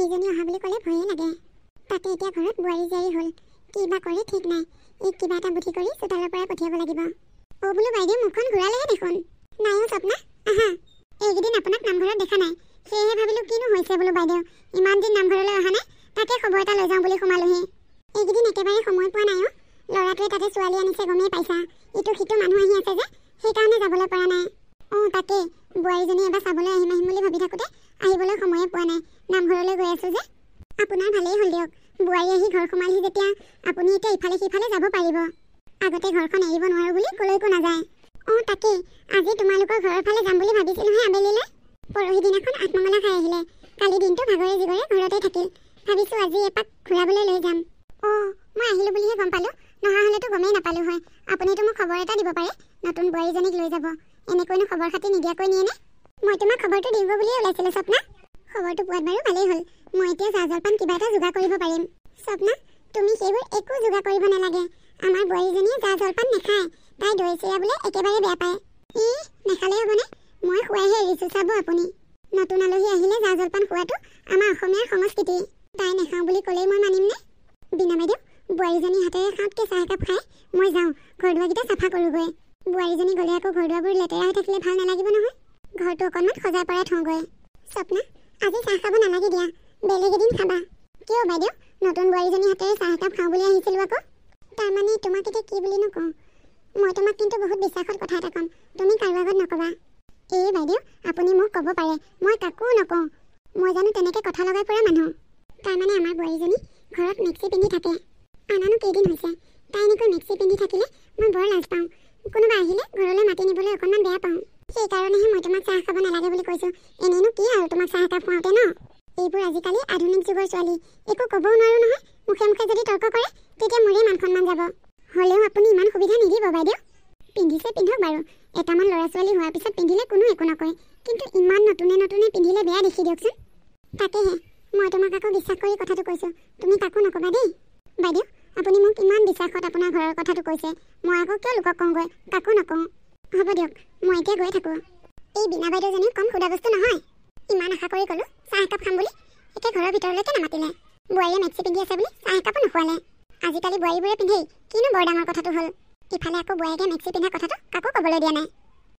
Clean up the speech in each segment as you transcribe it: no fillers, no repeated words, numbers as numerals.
এইজনী অহা বুলি ক'লে ভয়ে লাগে। তাতে এতিয়া ঘৰত বোৱাৰী জীয়াৰী হ'ল, কি বা কৰে ঠিক নাই। এই কিবা এটা বুদ্ধি কৰি চোতালৰ পৰা পঠিয়াব লাগিব। অ' বোলো বাইদেউ মুখখন ঘূৰালেহে দেখোন। নাই অ' স্বপ্না, আহা। এইকেইদিন আপোনাক নামঘৰত দেখা নাই, সেয়েহে ভাবিলোঁ কিনো হৈছে বোলো বাইদেউ, ইমান দিন নামঘৰলৈ অহা নাই, তাকে খবৰ এটা লৈ যাওঁ বুলি সোমালোহি। এইকেইদিন একেবাৰে সময় পোৱা নাই অ'। ল'ৰাটোৱে তাতে ছোৱালী আনিছে গমেই পাইছা, ইটো সিটো মানুহ আহি আছে যে, সেইকাৰণে যাবলৈ পৰা নাই। অ' তাকেই, বোৱাৰীজনী এবাৰ চাবলৈ আহিম বুলি ভাবি থাকোঁতে আহিবলৈ সময়ে পোৱা নাই, নামঘৰলৈ গৈ আছোঁ যে। আপোনাৰ ভালেই হ'ল দিয়ক, বোৱাৰী আহি ঘৰ সোমালহি যেতিয়া আপুনি এতিয়া ইফালে সিফালে যাব পাৰিব। আগতে ঘৰখন এৰিব নোৱাৰোঁ বুলি ক'লৈকো নাযায়। অ' তাকেই, আজি তোমালোকৰ ঘৰৰ ফালে যাম বুলি ভাবিছিলোঁহে আবেলিলৈ। পৰহি দিনাখন আঠমঙলা খাই আহিলে, কালি দিনটো ভাগৰে জিগৰে ঘৰতে থাকিল। ভাবিছোঁ আজি এপাক ঘূৰাবলৈ লৈ যাম। অ' মই আহিলোঁ বুলিহে গম পালোঁ, নহা হ'লেতো গমেই নাপালোঁ হয়। আপুনিতো মোক খবৰ এটা দিব পাৰে, নতুন বোৱাৰীজনীক লৈ যাব। এনেকৈনো খবৰ খাতি নিদিয়াকৈ নিয়েনে? মই তোমাক খবৰটো দিব বুলিয়ে ওলাইছিলোঁ স্বপ্না। খবৰটো পোৱাত বাৰু ভালেই হ'ল, মই এতিয়া চাহ জলপান কিবা এটা যোগাৰ কৰিব পাৰিম। স্বপ্না, তুমি সেইবোৰ একো যোগাৰ কৰিব নালাগে। আমাৰ বোৱাৰীজনীয়ে চাহ জলপান নাখায়, তাই দৈ চিৰা বোলে একেবাৰে বেয়া পায়। নেখালেই হ'বনে? মই খুৱাইহে এৰিছোঁ, চাব আপুনি। নতুন আলহী আহিলে চাহ জলপান খোৱাটো আমাৰ অসমীয়াৰ সংস্কৃতি। তাই নাখাওঁ বুলি ক'লেই মই মানিমনে? বিনা বাইদেউ, বোৱাৰীজনী হাতেৰে খাওঁতকৈ চাহ একাপ খাই মই যাওঁ, ঘৰ দুৱাৰকেইটা চাফা কৰোঁগৈ। বোৱাৰীজনী গ'লে আকৌ ঘৰ দুৱাৰবোৰ লেতেৰা হৈ থাকিলে ভাল নালাগিব নহয়। ঘৰটো অকণমান সজাই পৰাই থওঁগৈ। স্বপ্না, আজি চাহ খাব নালাগে দিয়া, বেলেগ এদিন খাবা। কিয় বাইদেউ, নতুন বোৱাৰীজনী হাতেৰে চাহ একাপ খাওঁ বুলি আহিছিলোঁ আকৌ। তাৰমানে তোমাক এতিয়া কি বুলিনো কওঁ, মই তোমাক কিন্তু বহুত বিশ্বাসত কথা এটা ক'ম, তুমি কাৰো আগত নক'বা। এই বাইদেউ, আপুনি মোক ক'ব পাৰে, মই কাকো নকওঁ। মই জানো তেনেকৈ কথা লগাই পৰা মানুহ। তাৰমানে আমাৰ বোৱাৰীজনী ঘৰত মেক্সি পিন্ধি থাকে। আনানো কেইদিন হৈছে, তাই এনেকৈ মেক্সি পিন্ধি থাকিলে মই বৰ লাজ পাওঁ। কোনোবা আহিলে ঘৰলৈ মাতি নিবলৈ অকণমান বেয়া পাওঁ। সেইকাৰণেহে মই তোমাক চাহ খাব নালাগে বুলি কৈছোঁ। এনেইনো কি আৰু তোমাক চাহ একাপ খুৱাওঁতে ন। এইবোৰ আজিকালি আধুনিক যুগৰ ছোৱালী, একো ক'বও নোৱাৰোঁ নহয়। মুখে মুখে যদি তৰ্ক কৰে তেতিয়া মোৰেই মান সন্মান যাব। হ'লেও আপুনি ইমান সুবিধা নিদিব বাইদেউ। পিন্ধিছে পিন্ধক বাৰু, এটামান ল'ৰা ছোৱালী হোৱাৰ পিছত পিন্ধিলে কোনো একো নকয়, কিন্তু ইমান নতুনে নতুনে পিন্ধিলে বেয়া দেখি দিয়কচোন। তাকেহে মই তোমাক আকৌ বিশ্বাস কৰি কথাটো কৈছোঁ, তুমি কাকো নক'বা দেই। বাইদেউ, আপুনি মোক ইমান বিশ্বাসত আপোনাৰ ঘৰৰ কথাটো কৈছে, মই আকৌ কিয় লোকক কওঁগৈ, কাকো নকওঁ। হ'ব দিয়ক, মই এতিয়া গৈ থাকোঁ। এই বিনা বাইদেউজনীও কম সুদা বস্তু নহয়। ইমান আশা কৰি ক'লোঁ চাহ একাপ খাম বুলি, এতিয়া ঘৰৰ ভিতৰলৈকে নামাতিলে। বোৱাৰীয়ে মেক্সি পিন্ধি আছে বুলি চাহ একাপো নোখোৱালে। আজিকালি বোৱাৰীবোৰে পিন্ধেই, কিনো বৰ ডাঙৰ কথাটো হ'ল। ইফালে আকৌ বোৱাৰীকে মেক্সি পিন্ধা কথাটো কাকো ক'বলৈ দিয়া নাই।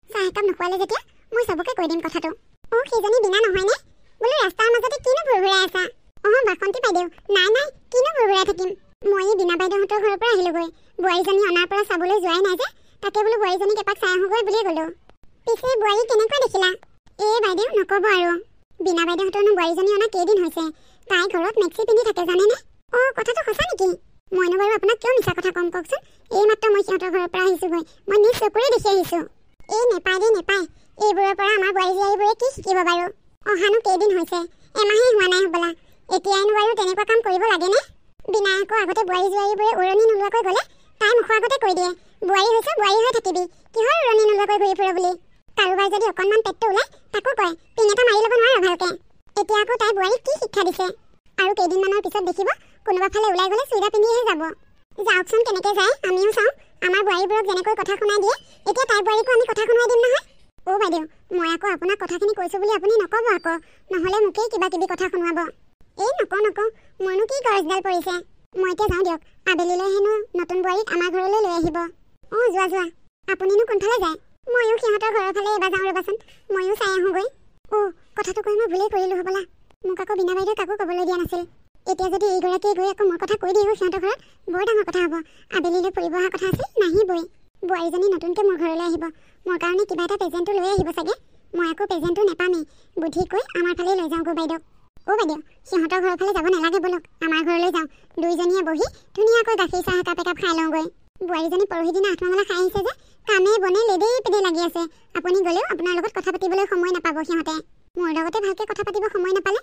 চাহ একাপ নোখোৱালে যেতিয়া মই চবকে কৈ দিম কথাটো। অ' সেইজনী বিনা নহয়নে? বোলো ৰাস্তাৰ মাজতে কিনো ভুৰভুৰাই আছা? অহ বাসন্তী বাইদেউ, নাই নাই, কিনো ভুৰভুৰাই থাকিম। মই এই বিনা বাইদেউহঁতৰ ঘৰৰ পৰা আহিলোগৈ। বোৱাৰীজনী অনাৰ পৰা চাবলৈ যোৱাই নাই যে, তাকে বোলো বোৱাৰীজনীক এপাক চাই আহোঁগৈ বুলিয়ে গ'লোঁ। পিছে বোৱাৰী কেনেকুৱা দেখিলা? বাইদেউ নক'ব আৰু, বিনা বাইদেউহঁতৰনো বোৱাৰীজনী অনা কেইদিন হৈছে, তাই ঘৰত মেক্সি পিন্ধি থাকে জানেনে? অ' কথাটো সঁচা নেকি? মইনো বাৰু আপোনাক কিয় মিছা কথা ক'ম কওকচোন। এইমাত্ৰ মই সিহঁতৰ ঘৰৰ পৰা আহিছোঁগৈ, মই নিজ চকুৰে দেখি আহিছোঁ। নেপায় দেই নেপায়, এইবোৰৰ পৰা আমাৰ বোৱাৰী জীয়াৰীবোৰে কি শিকিব বাৰু? অহানো কেইদিন হৈছে, এমাহেই হোৱা নাই হ'বলা। এতিয়াইনো বাৰু তেনেকুৱা কাম কৰিব লাগেনে? বিনাই আকৌ আগতে বোৱাৰী জীয়াৰীবোৰে উৰণি নোলোৱাকৈ গ'লে তাই মুখৰ আগতে কৈ দিয়ে, বোৱাৰী হৈছে বোৱাৰী হৈ থাকিবি, কিহৰ উৰণি নোলোৱাকৈ ঘূৰি ফুৰ বুলি। কাৰোবাৰ যদি অকণমান পেটটো ওলাই তাকো কয় পিন এটা মাৰি ল'ব নোৱাৰা ভালকে। এতিয়া আকৌ তাই বোৱাৰীক কি শিক্ষা দিছে? আৰু কেইদিনমানৰ পিছত দেখিব কোনোবা ফালে ওলাই গ'লে চুইদাৰ পিন্ধিহে যাব। যাওকচোন কেনেকৈ যায়, আমিও চাওঁ। আমাৰ বোৱাৰীবোৰক যেনেকৈ কথা শুনাই দিয়ে, এতিয়া তাই বোৱাৰীকো আমি কথা শুনাই দিম নহয়। অ' বাইদেউ, মই আকৌ আপোনাক কথাখিনি কৈছোঁ বুলি আপুনি নক'ব আকৌ, নহ'লে মোকেই কিবা কিবি কথা শুনোৱাব। নকওঁ, মইনো কি গৰজডাল পৰিছে। মই এতিয়া যাওঁ দিয়ক, আবেলিলৈ হেনো নতুন বোৱাৰীক আমাৰ ঘৰলৈ লৈ আহিব। অ' যোৱা, আপুনিনো কোনফালে যায়? ময়ো সিহঁতৰ ঘৰৰ ফালে এবাৰ যাওঁ ৰ'বাচোন, ময়ো চাই আহোঁগৈ। অ' কথাটো কৈ মই ভুলেই কৰিলোঁ হ'বলা, মোক আকৌ বিনা বাইদেউ কাকো ক'বলৈ দিয়া নাছিল। এতিয়া যদি এইগৰাকীয়ে গৈ আকৌ মোৰ কথা কৈ দিওঁ সিহঁতৰ ঘৰত, বৰ ডাঙৰ কথা হ'ব। আবেলিলৈ ফুৰিব অহা কথা আছিল, নাহিবই। বোৱাৰীজনী নতুনকৈ মোৰ ঘৰলৈ আহিব, মোৰ কাৰণে কিবা এটা প্ৰেজেণ্টো লৈ আহিব চাগে। মই আকৌ প্ৰেজেণ্টো নাপামেই, বুদ্ধি কৈ আমাৰ ফালে লৈ যাওঁগৈ বাইদেউ। অ' বাইদেউ, সিহঁতৰ ঘৰৰ ফালে যাব নালাগে ব'লক, আমাৰ ঘৰলৈ যাওঁ। দুইজনীয়ে বহি ধুনীয়াকৈ গাখীৰ চাহ একাপ খাই লওঁগৈ। বোৱাৰীজনী পৰহি দিনা আঠমঙলা খাই আহিছে যে, কামে বনে লেদেই পেদেই লাগি আছে। আপুনি গ'লেও আপোনাৰ লগত কথা পাতিবলৈ সময় নাপাব সিহঁতে। মোৰ লগতে ভালকৈ কথা পাতিব সময় নাপালে।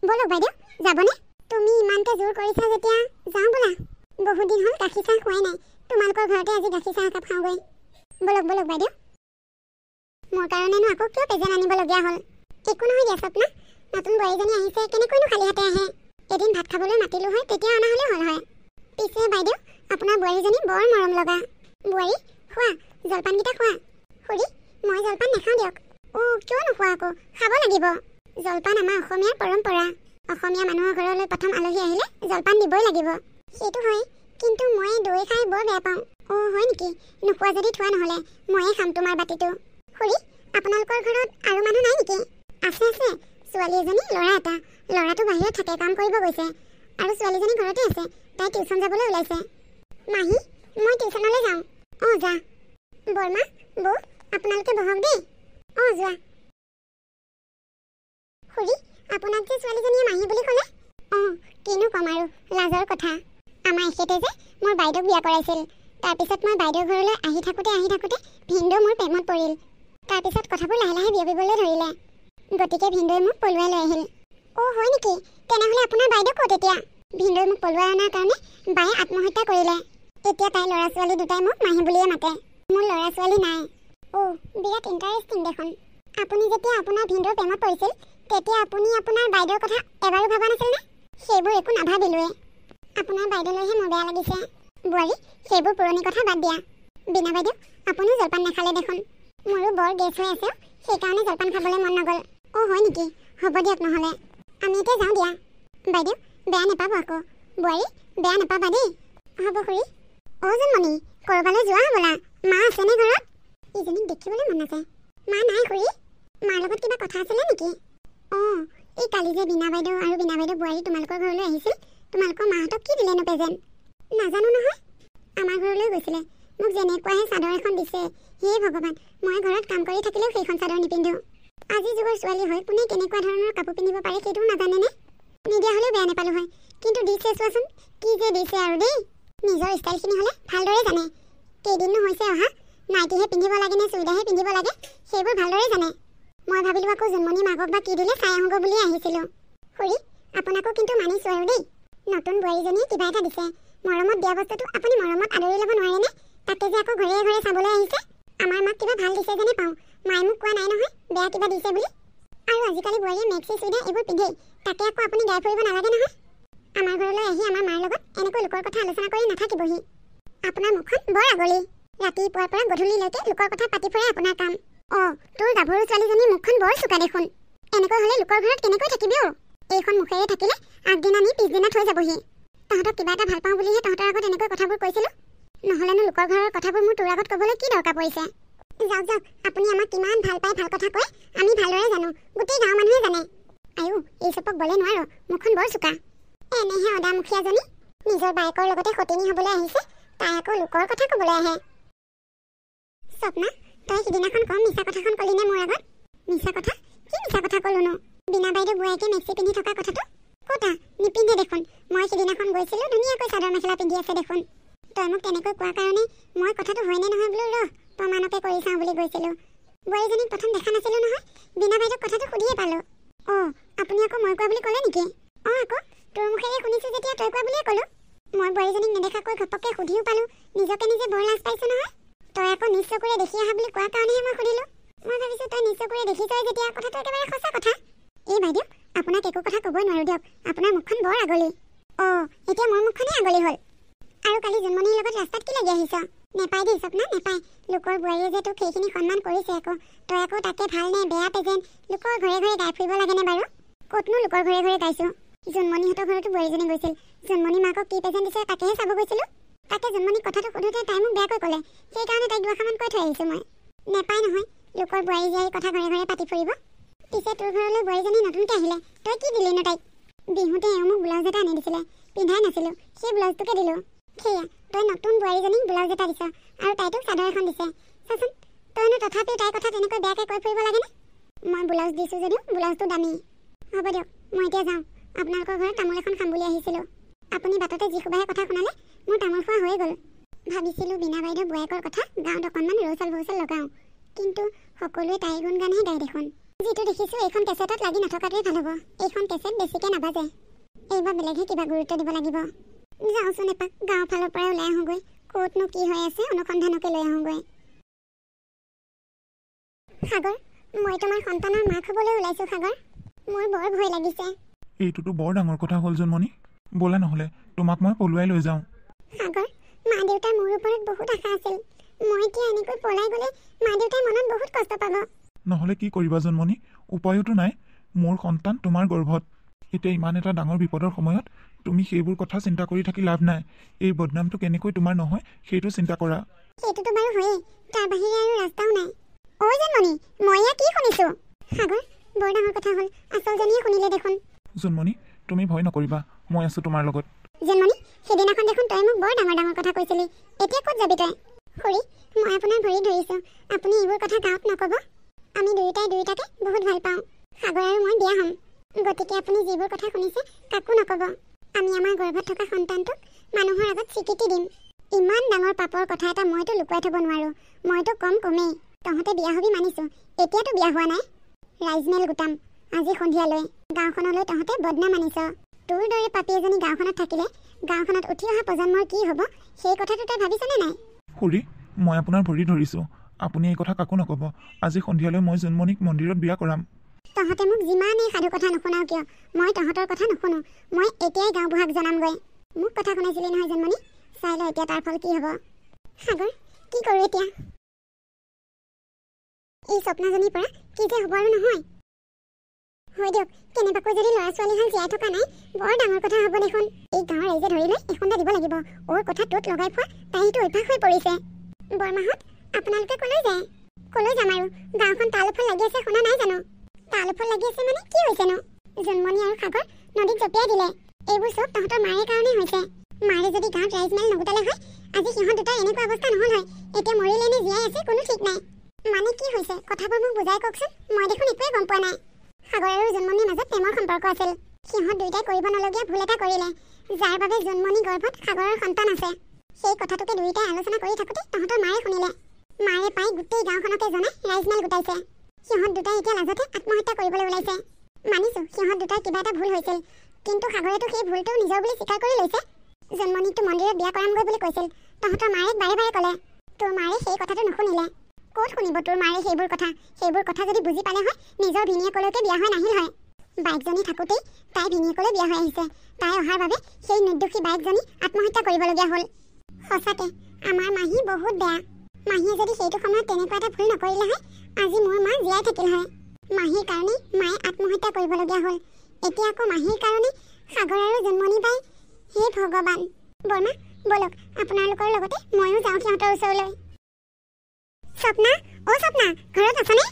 ব'লক বাইদেউ, যাবনে? তুমি ইমানকৈ জোৰ কৰিছা যেতিয়া যাওঁ ব'লা। বহুত দিন হ'ল গাখীৰ চাহ খোৱাই নাই, তোমালোকৰ ঘৰতে আজি গাখীৰ চাহ একাপ খাওঁগৈ। ব'লক বাইদেউ। মোৰ কাৰণেনো আকৌ কিয় প্ৰেজেণ্ট আনিবলগীয়া হ'ল? একো নহয় দিয়া স্বপ্না, নতুন বোৱাৰীজনী আহিছে, কেনেকৈনো খালী হাতে আহে? এদিন ভাত খাবলৈ মাতিলোঁ হয়, তেতিয়া অনা হ'লেও হ'ল হয়। পিছে বাইদেউ, আপোনাৰ বোৱাৰীজনী বৰ মৰম লগা। বোৱাৰী খোৱা, জলপানকেইটা খোৱা। খুৰী, মই জলপান নাখাওঁ দিয়ক। অ' কিয় নোখোৱা আকৌ, খাব লাগিব। জলপান আমাৰ অসমীয়াৰ পৰম্পৰা। অসমীয়া মানুহৰ ঘৰলৈ প্ৰথম আলহী আহিলে জলপান দিবই লাগিব। সেইটো হয়, কিন্তু মই দৈ খাই বৰ বেয়া পাওঁ। হয় নেকি? নোখোৱা যদি থোৱা, নহ'লে ময়ে খাম তোমাৰ বাতিটো। খুৰী, আপোনালোকৰ ঘৰত আৰু মানুহ নাই নেকি? আছে আছে, ছোৱালী এজনী, ল'ৰা এটা। ল'ৰাটো বাহিৰত থাকে, কাম কৰিব গৈছে, আৰু ছোৱালীজনী ঘৰতে আছে, তাই টিউচন যাবলৈ ওলাইছে। মাহী, মই টিউচনলৈ যাওঁ। যা। বৰমা, বৌ, আপোনালোকে বহক দেই। যোৱা। খুৰী, আপোনাক যে ছোৱালীজনীয়ে মাহী বুলি ক'লে? কিনো ক'ম আৰু, লাজৰ কথা। আমাৰ এখেতে যে মোৰ বাইদেউক বিয়া কৰাইছিল। তাৰপিছত মই বাইদেউৰ ঘৰলৈ আহি থাকোঁতে ভিনদেউ মোৰ প্ৰেমত পৰিল। তাৰপিছত কথাবোৰ লাহে লাহে বিয়পিবলৈ ধৰিলে। গতিকে ভিনদেউৱে মোক পলুৱাই লৈ আহিল। হয় নেকি? তেনেহ'লে আপোনাৰ বাইদেউ ক'ত এতিয়া? ভিনদেউৱে মোক পলুৱাই অনাৰ কাৰণে বায়ে আত্মহত্যা কৰিলে। এতিয়া তাইৰ ল'ৰা ছোৱালী দুটাই মোক মাহী বুলিয়ে মাতে। মোৰ ল'ৰা ছোৱালী নাই। বিৰাট ইণ্টাৰেষ্টিং দেখোন। আপুনি যেতিয়া আপোনাৰ ভিনদেউৰ প্ৰেমত পৰিছিল, তেতিয়া আপুনি আপোনাৰ বাইদেউৰ কথা এবাৰো ভবা নাছিলনে? সেইবোৰ একো নাভাবিলোৱে। আপোনাৰ বাইদেউলৈহে মোৰ বেয়া লাগিছে। বোৱাৰী, সেইবোৰ পুৰণি কথা বাদ দিয়া। বীণা বাইদেউ, আপুনিও জলপান নাখালে দেখোন। মোৰো বৰ গেছ হৈ আছে, সেইকাৰণে জলপান খাবলৈ মন নগ'ল। হয় নেকি? হ'ব দিয়ক নহ'লে। আমি এতিয়া যাওঁ দিয়া। বাইদেউ, বেয়া নাপাব আকৌ। বোৱাৰী, বেয়া নাপাবা দেই। হ'ব খুৰী। জন্মনি, ক'ৰবালৈ যোৱা হ'বলা। মা আছেনে ঘৰত? ইজনীক দেখিবলৈ মন আছে। মা নাই খুৰী। মাৰ লগত কিবা কথা আছিলে নেকি? এই কালি যে বীণা বাইদেউ আৰু বীণা বাইদেউ বোৱাৰী তোমালোকৰ ঘৰলৈ আহিছিল, তোমালোকৰ মাহঁতক কি দিলেনো প্ৰেজেণ্ট? নাজানো নহয়। আমাৰ ঘৰলৈ গৈছিলে, মোক যেনেকুৱাহে চাদৰ এখন দিছে। হে ভগৱান, মই ঘৰত কাম কৰি থাকিলেও সেইখন চাদৰ নিপিন্ধো। আজি যুগৰ ছোৱালী হৈ কোনে কেনেকুৱা ধৰণৰ কাপোৰ পিন্ধিব পাৰে সেইটোও নাজানেনে? নিদিয়া হ'লেও বেয়া নাপালোঁ হয়, কিন্তু দিছে চোৱাচোন, কি যে দিছে আৰু দেই। নিজৰ ষ্টাইলখিনি হ'লে ভালদৰে জানে। কেইদিননো হৈছে অহা, নাইটিহে পিন্ধিব লাগে নে চুইদাৰহে পিন্ধিব লাগে, সেইবোৰ ভালদৰে জানে। মই ভাবিলোঁ আকৌ জন্মনি মাকক বা কি দিলে চাই আহোঁগৈ বুলিয়ে আহিছিলোঁ। খুৰী, আপোনাকো কিন্তু মানিছোঁ আৰু দেই। নতুন বোৱাৰীজনীয়ে কিবা এটা দিছে। মৰমত দিয়া বস্তুটো আপুনি মৰমত আদৰি ল'ব নোৱাৰেনে? তাকে যে আকৌ ঘৰে ঘৰে চাবলৈ আহিছে। আমাৰ মাক কিবা ভাল দিছে যেনে পাওঁ। মায়ে মোক কোৱা নাই নহয় বেয়া কিবা দিছে বুলি। আৰু আজিকালি বোৱাৰীয়ে মেক্সি চুইদাৰ এইবোৰ পিন্ধেই, তাকে আকৌ আপুনি গাই ফুৰিব নালাগে নহয়। আমাৰ ঘৰলৈ আহি আমাৰ মাৰ লগত এনেকৈ লোকৰ কথা আলোচনা কৰি নাথাকিবহি। আপোনাৰ মুখখন বৰ আগলি। ৰাতিপুৱাৰ পৰা গধূলিলৈকে লোকৰ কথা পাতি ফুৰে আপোনাৰ কাম। তোৰ গাভৰু ছোৱালীজনীৰ মুখখন বৰ চোকা দেখোন। এনেকৈ হ'লে লোকৰ ঘৰত কেনেকৈ থাকিবি? এইখন মুখেৰে থাকিলে আগদিনা নি পিছদিনা থৈ যাবহি। তহঁতক কিবা এটা ভাল পাওঁ বুলিহে তহঁতৰ আগত এনেকৈ কথাবোৰ কৈছিলোঁ। নহ'লেনো লোকৰ ঘৰৰ কথাবোৰ মোৰ তোৰ আগত ক'বলৈ কি দৰকাৰ পৰিছে? যাওক যাওক, আপুনি আমাক কিমান ভাল পাই ভাল কথা কয় আমি ভালদৰে জানো, গোটেই গাঁৱৰ মানুহে জানে। এই চপক বলে নোৱাৰো, মুখখন বৰ চোকা। এনেহে অদামুখীয়াজনী নিজৰ বায়েকৰ লগতে সতিনী হ'বলৈ আহিছে, তাই আকৌ লোকৰ কথা ক'বলৈ আহে। স্বপ্না, তই সিদিনাখন কম মিছা কথাখন ক'লিনে মোৰ আগত? মিছা কথা? কি মিছা কথা ক'লোনো? বীণা বাইদেউ বোৱাৰীকে মেক্সি পিন্ধি থকা কথাটো ক'তা? নিপিন্ধে দেখোন। মই সিদিনাখন গৈছিলোঁ, ধুনীয়াকৈ চাদৰ মেখেলা পিন্ধি আছে দেখোন। তই মোক তেনেকৈ কোৱাৰ কাৰণে মই কথাটো হয়নে নহয় বোলো প্ৰমাণকে কৰি চাওঁ বুলি গৈছিলোঁ। বোৱাৰীজনীক প্ৰথম দেখা নাছিলোঁ নহয়, বীণা বাইদেউক কথাটো সুধিয়ে পালোঁ। আপুনি আকৌ মই কোৱা বুলি ক'লে নেকি? আকৌ তোৰ মুখেৰে শুনিছোঁ যেতিয়া তই কোৱা বুলিয়ে ক'লোঁ। মই বোৱাৰীজনীক নেদেখাকৈ ঘপককৈ সুধিও পালোঁ, নিজকে নিজে বৰ লাজ পাইছোঁ নহয়। তই আকৌ নিজ চকুৰে দেখি অহা বুলি কোৱাৰ কাৰণেহে মই সুধিলোঁ। মই ভাবিছোঁ তই নিজ চকুৰে দেখিছই যেতিয়া কথাটো একেবাৰে সঁচা কথা। এই বাইদেউ, আপোনাক একো কথা ক'বই নোৱাৰোঁ দিয়ক, আপোনাৰ মুখখন বৰ আগলি। এতিয়া মোৰ মুখখনেই আগলি হ'ল। আৰু কালি জন্মনিৰ লগত ৰাস্তাত কি লাগি আহিছ? নেপায় দেই স্বপ্না, নেপায়। লোকৰ বোৱাৰীয়ে যে তোক সেইখিনি সন্মান কৰিছে আকৌ। তই আকৌ তাকে ভাল নে বেয়া প্ৰেজেণ্ট লোকৰ ঘৰে ঘৰে গাই ফুৰিব লাগেনে বাৰু? ক'তনো লোকৰ ঘৰে ঘৰে গাইছোঁ? জন্মনিহঁতৰ ঘৰতো বোৱাৰীজনী গৈছিল। জন্মনি মাকক কি প্ৰেজেণ্ট দিছে তাকেহে চাব গৈছিলোঁ। তাকে জন্মনিক কথাটো সোধোতে তাই মোক বেয়াকৈ ক'লে, সেইকাৰণে তাইক দুআষাৰমান কৈ থৈ আহিছোঁ মই। নেপায় নহয়, লোকৰ বোৱাৰী জীয়াৰী কথা ঘৰে ঘৰে পাতি ফুৰিব। পিছে তোৰ ঘৰলৈ বোৱাৰীজনী নতুনকৈ আহিলে, তই কি দিলি নো তাইক? বিহুতে এওঁ মোক ব্লাউজ এটা আনি দিছিলে, পিন্ধাই নাছিলোঁ, সেই ব্লাউজটোকে দিলোঁ। সেয়া, তই নতুন বোৱাৰীজনীক ব্লাউজ এটা দিছ আৰু তাই তোক চাদৰ এখন দিছে। চাচোন, তইনো তথাপিও তাইৰ কথা তেনেকৈ বেয়াকৈ কৈ ফুৰিব লাগেনে? মই ব্লাউজ দিছোঁ যদিও ব্লাউজটো দামী। হ'ব দিয়ক, মই এতিয়া যাওঁ। আপোনালোকৰ ঘৰত তামোল এখন খাম বুলি আহিছিলোঁ। আপুনি বাটতে যি সোবাহে কথা শুনালে, মোৰ তামোল খোৱা হৈয়ে গ'ল। ভাবিছিলোঁ বীণা বাইদেউ বোৱাৰীকৰ কথা গাঁৱত অকণমান ৰৌচাল ভৌচাল লগাওঁ, কিন্তু সকলোৱে তাইৰ গুণ গানহে গায় দেখোন। যিটো দেখিছোঁ এইখন কেছেটত লাগি নথকাটোৱে ভাল হ'ব। এইখন কেছেট বেছিকৈ নাবাজে। এইবাৰ বেলেগহে কিবা গুৰুত্ব দিব লাগিব। যাওঁচোন এপাক গাঁৱৰ ফালৰ পৰাই ওলাই আহোঁগৈ, ক'তনো কি হৈ আছে অনুসন্ধানকে লৈ আহোঁগৈ। সাগৰ, মই তোমাৰ সন্তানৰ মাক হ'বলৈ ওলাইছোঁ সাগৰ। মোৰ বৰ ভয় লাগিছে। এইটোতো বৰ ডাঙৰ কথা হ'ল জন্মনি। ব'লা নহ'লে তোমাক মই পলুৱাই লৈ যাওঁ। সাগৰ, মা দেউতাৰ মোৰ ওপৰত বহুত আশা আছিল। মই এতিয়া এনেকৈ পলাই গ'লে মা দেউতাই মনত বহুত কষ্ট পাব। নহ'লে কি কৰিবা জন্মনি? উপায়োতো নাই। মোৰ সন্তান তোমাৰ গৰ্ভত। এতিয়া ইমান এটা ডাঙৰ বিপদৰ সময়ত তুমি সেইবোৰ কথা চিন্তা কৰি থাকি লাভ নাই। এই বদনামটো কেনেকৈ তোমাৰ নহয় সেইটো চিন্তা কৰা। সেইটোতো বাৰু হয়েই, তাৰ বাহিৰে আৰু ৰাস্তাও নাই। ঐ জোনমণি, মই ইয়াত কি শুনিছোঁ? সাগৰ, বৰ ডাঙৰ কথা হ'ল, আচলজনীয়ে শুনিলে দেখোন। জোনমণি, তুমি ভয় নকৰিবা, মই আছোঁ তোমাৰ লগত। জোনমণি, সেইদিনাখন দেখোন তই মোক বৰ ডাঙৰ ডাঙৰ কথা কৈছিলি, এতিয়া ক'ত যাবি তই? খুৰী, মই আপোনাৰ ভৰিত ধৰিছোঁ, আপুনি এইবোৰ কথা গাঁৱত নক'ব। আমি দুয়োটাই দুয়োটাকে বহুত ভাল পাওঁ। সাগৰ আৰু মই বিয়া হ'ম, গতিকে আপুনি যিবোৰ কথা শুনিছে কাকো নক'ব। আমি আমাৰ গৰ্ভত থকা সন্তানটোক মানুহৰ আগত স্বীকৃতি দিম। ইমান ডাঙৰ পাপৰ কথা এটা মইতো লুকুৱাই থ'ব নোৱাৰোঁ। মইতো কমেই তহঁতে বিয়া হ'বি মানিছোঁ, এতিয়াতো বিয়া হোৱা নাই। ৰাইজমেল গোটাম আজি সন্ধিয়ালৈ। গাঁওখনলৈ তহঁতে বদনাম আনিছ। তোৰ দৰে পাপী এজনী গাঁওখনত থাকিলে গাঁওখনত উঠি অহা প্ৰজন্মৰ কি হ'ব সেই কথাটো তই ভাবিছনে নাই? খুৰী, মই আপোনাৰ ভৰি ধৰিছোঁ, আপুনি এই কথা কাকো নক'ব। আজি সন্ধিয়ালৈ মই জোনমণিক মন্দিৰত বিয়া কৰাম। তহঁতে মোক যিমানেই সাধু কথা নুশুনাও কিয়, মই তহঁতৰ কথা নুশুনো। মই এতিয়াই গাঁওবুঢ়াক জনামগৈ। মোক কথা শুনাইছিলি নহয় জোনমণি, চাই ল এতিয়া তাৰ ফল কি হ'ব। সাগৰ, কি কৰোঁ এতিয়া? এই স্বপ্নজনীৰ পৰা কি যে হ'ব আৰু নহয়। হয় দিয়ক, কেনেবাকৈ যদি ল'ৰা ছোৱালীহাল জীয়াই থকা নাই, বৰ ডাঙৰ কথা হ'ব দেখোন। এই গাঁৱৰ ৰাইজে ধৰি লৈ এখন্ডা দিব লাগিব। ওৰ কথা টোত লগাই খোৱা তাই সেইটো অভ্যাস হৈ পৰিছে। বৰমাহঁত, আপোনালোকে ক'লৈ যায়? ক'লৈ যাম আৰু, গাঁওখন তালুফল লাগি আছে, শুনা নাই জানো? তালুফল লাগি আছে মানে কি হৈছেনো? জোনমণি আৰু সাগৰ নদীত জঁপিয়াই দিলে। এইবোৰ চব তহঁতৰ মাৰে কাৰণে হৈছে। মাৰে যদি গাঁৱত ৰাইজমেল নগোটালে হয়, আজি সিহঁত দুটাৰ এনেকুৱা অৱস্থা নহ'ল হয়। এতিয়া মৰিলে নে জীয়াই আছে কোনো ঠিক নাই। মানে কি হৈছে কথাবোৰ মোক বুজাই কওকচোন, মই দেখোন একোৱে গম পোৱা নাই। সাগৰ আৰু জোনমণিৰ মাজত প্ৰেমৰ সম্পৰ্ক আছিল। সিহঁত দুয়োটাই কৰিব নলগীয়া ভুল এটা কৰিলে, যাৰ বাবে জোনমণি গৰ্ভত সাগৰৰ সন্তান আছে। সেই কথাটোকে দুয়োটাই আলোচনা কৰি থাকোঁতে তহঁতৰ মাৰে শুনিলে। মাৰে পাই গোটেই গাঁওখনকে জনাই ৰাইজমেল গোটাইছে। সিহঁত দুটাই এতিয়া লাজতে আত্মহত্যা কৰিবলৈ ওলাইছে। মানিছোঁ সিহঁত দুটাৰ কিবা এটা ভুল হৈছিল, কিন্তু সাগৰেতো সেই ভুলটো নিজৰ বুলি স্বীকাৰ কৰি লৈছে। জোনমণিকতো মন্দিৰত বিয়া কৰামগৈ বুলি কৈছিল, তহঁতৰ মাৰে বাৰে বাৰে ক'লে। তোৰ মাৰে সেই কথাটো নুশুনিলে। ক'ত শুনিব তোৰ মাৰে সেইবোৰ কথা? সেইবোৰ কথা যদি বুজি পালে হয়, নিজৰ ভিনীয়েকলৈকে বিয়া হৈ নাহিল হয়। বাইকজনী থাকোঁতেই তাই ভিনীয়েকলৈ বিয়া হৈ আহিছে। তাই অহাৰ বাবে সেই নিৰ্দোষী বাইকজনী আত্মহত্যা কৰিবলগীয়া হ'ল। সঁচাকে আমাৰ মাহী বহুত বেয়া। মাহীয়ে যদি সেইটো সময়ত তেনেকুৱা এটা ভুল নকৰিলে হয়, আজি মোৰ মা জীয়াই থাকিল হয়। মাহীৰ কাৰণেই মায়ে আত্মহত্যা কৰিবলগীয়া হ'ল। এতিয়া আকৌ মাহীৰ কাৰণে সাগৰ আৰু জোনমণি বাই। হে ভগৱান। বৰমা, বলক আপোনালোকৰ লগতে ময়ো যাওঁ সিহঁতৰ ওচৰলৈ। স্বপ্না, অ' স্বপ্না, ঘৰত আছনে?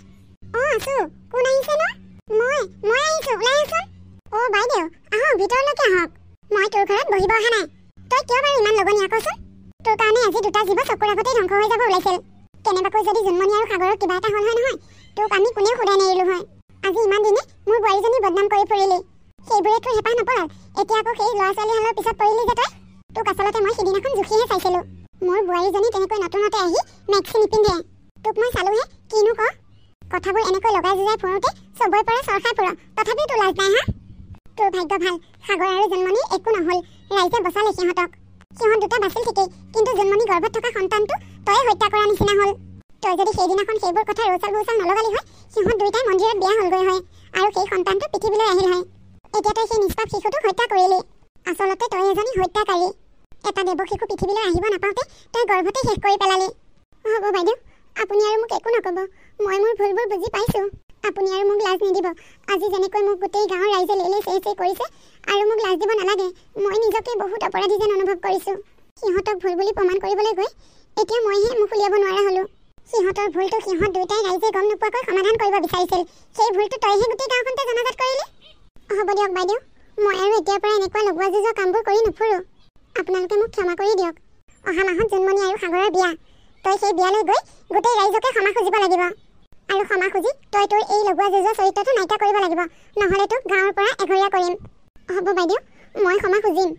অঁ আছোঁ। কোন আহিছে ন? মই আহিছোঁ, ওলাই আছোন। অ' বাইদেউ, আহক ভিতৰলৈকে আহক। মই তোৰ ঘৰত বহিব অহা নাই। তই কিয় বাৰু ইমান লগনীয়া কচোন? তোৰ কাৰণে আজি দুটা জীৱ চকুৰ আগতেই ধ্বংস হৈ যাব ওলাইছিল। কেনেবাকৈ যদি জোনমণি আৰু সাগৰৰ কিবা এটা হ'ল হয় নহয়, তোক আমি কোনেও সোধাই নেৰিলোঁ হয়। আজি ইমান দিনে মোৰ বোৱাৰীজনী বদনাম কৰি ফুৰিলি। সেইবোৰে তোৰ হেঁপাহ নপলাল, এতিয়া আকৌ সেই ল'ৰা ছোৱালীহালৰ পিছত পৰিলি যে তই। তোক আচলতে মই সিদিনাখন জুখিহে চাইছিলোঁ। মোৰ বোৱাৰীজনী তেনেকৈ নতুনতে আহি মেক্সি নিপিন্ধে। তোক মই চালোহে, কিনো ক? কথাবোৰ এনেকৈ লগাই যুজাই ফুৰোঁতে চবৰে পৰা চৰ খাই ফুৰ, তথাপিও তোৰ লাজ নাই হা? তোৰ ভাগ্য ভাল, সাগৰ আৰু জোনমণি একো নহ'ল, ৰাইজে বচালে সিহঁতক। সিহঁত দুটা বাছিল ঠিকেই, কিন্তু জোনমণি গৰ্ভত থকা সন্তানটো তয়ে হত্যা কৰা নিচিনা হ'ল। তই যদি সেইদিনাখন সেইবোৰ কথা ৰৌচাল বৌচাল নলগালি হয়, সিহঁত দুয়োটাই মন্দিৰত বিয়া হ'লগৈ হয়, আৰু সেই সন্তানটো পৃথিৱীলৈ আহিল হয়। এতিয়া তই সেই নিষ্পাপ শিশুটোক হত্যা কৰিলি। আচলতে তই এজনী হত্যাকাৰী। এটা দেৱশিশু পৃথিৱীলৈ আহিব নাপাওঁতে তই গৰ্ভতে শেষ কৰি পেলালি। হ'ব বাইদেউ, আপুনি আৰু মোক একো নক'ব। মই মোৰ ভুলবোৰ বুজি পাইছোঁ। আপুনি আৰু মোক লাজ নিদিব। আজি যেনেকৈ মোক গোটেই গাঁৱৰ ৰাইজে লেলে চেই চেই কৰিছে, আৰু মোক লাজ দিব নালাগে। মই নিজকে বহুত অপৰাধী যেন অনুভৱ কৰিছোঁ। সিহঁতক ভুল বুলি প্ৰমাণ কৰিবলৈ গৈ এতিয়া মইহে মুখ উলিয়াব নোৱাৰা হ'লোঁ। সিহঁতৰ ভুলটো সিহঁত দুয়োটাই ৰাইজে গম নোপোৱাকৈ সমাধান কৰিব বিচাৰিছিল। সেই ভুলটো তইহে গোটেই গাঁওখনতে জনাজাত কৰিলি। হ'ব দিয়ক বাইদেউ, মই আৰু এতিয়াৰ পৰা এনেকুৱা লগোৱা যুজোৱা কামবোৰ কৰি নুফুৰোঁ। আপোনালোকে মোক ক্ষমা কৰি দিয়ক। অহা মাহত জোনমণি আৰু সাগৰৰ বিয়া। তই সেই বিয়ালৈ গৈ গোটেই ৰাইজকে ক্ষমা খুজিব লাগিব, আৰু ক্ষমা খুজি তই তোৰ এই লগোৱা যুজোৱা চৰিত্ৰটো নাইকিয়া কৰিব লাগিব, নহ'লে তোক গাঁৱৰ পৰা এঘৰীয়া কৰিম। হ'ব বাইদেউ, মই ক্ষমা খুজিম।